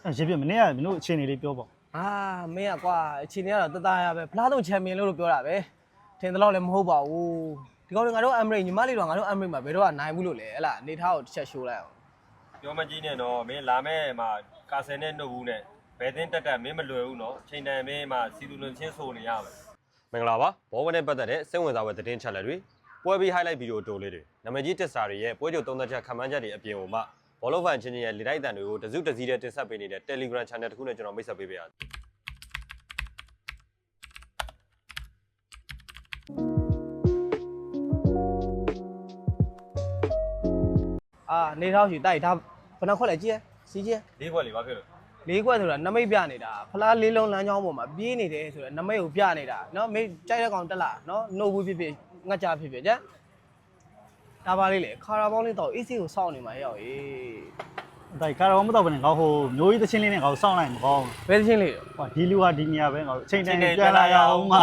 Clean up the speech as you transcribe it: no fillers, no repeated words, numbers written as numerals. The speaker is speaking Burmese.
ရေပြမနေ့ကမင်းတို့အခြေအနေလေးပြောပေါ့မင်းကွာအခြေအနေကတော့တသားရပဲဖလားဆုံးချန်ပီယံလို့ပြောတာပဲထင်တယ်လို့လည်းမဟုတ်ပါဘူးဒီကောင်ငါတို့အမရိညီမလေးတော့ငါတို့အမရိမှာဘယ်တော့နိုင်ဘူးလို့လဲဟဲ့လားနေထားကိုတစ်ချက်ရှိုးလိုက်အောင်ပြောမကြီးနဲ့တော့မင်းလာမဲ့မှာကာဆယ်နဲ့နှုတ်ဘူးနဲ့ဘယ်တင်းတက်မင်းမလွယ်ဘူးနော်ချိန်တန်မင်းမှာစီလူလွန်ချင်းဆိုနေရပဲမင်္ဂလာပါဘောဝနဲ့ပတ်သက်တဲ့စိတ်ဝင်စားတဲ့သတင်းချက်လက်တွေပွဲပြီး highlight ဗီဒီယိုတိုလေးတွေနာမည်ကြီးတက်စာတွေရဲ့ပွဲကြိုသုံးသက်ချက်ခံမှန်းချက်တွေအပြင်ကိုမှဘောလုံးဖန်ချင်းချင်းရဲ့လေတိုက်တန်တွေကိုတစုတစည်းတဲ့တင်ဆက်ပေးနေတဲ့ Telegram Channel တစ်ခုနဲ့ကျွန်တော်မိတ်ဆက်ပေးပါရစေနေထားရှိတိုက်ဒါဘယ်နှခွက်လဲကြည့်ရစီးကြည့်၄ခွက်လေးပါဖြစ်လို့၄ခွက်ဆိုတာနမိတ်ပြနေတာဖလား၄လုံးလမ်းကြောင်းပေါ်မှာပြေးနေတယ်ဆိုတော့နမိတ်ကိုပြနေတာနော်မိတ်ကြိုက်တဲ့ကောင်တက်လာနော်နှုတ်ဘူးဖြစ်ဖြစ်ငှက်ကြဖြစ်ဖြစ်ကြဒါပါလေးလေခါရာဘောင်းလေးတော့ AC ကိုစောင့်နေမှာရောက်ရေးဒါကာရောမတော့ဘယ်နဲ့ငါဟိုမျိုးကြီးသချင်းလေးနဲ့ငါစောင့်လိုက်မကောင်းဘယ်သချင်းလေးဟောဒီလူဟာဒီနေရာပဲငါအချိန်တန်ပြန်လာရအောင်မ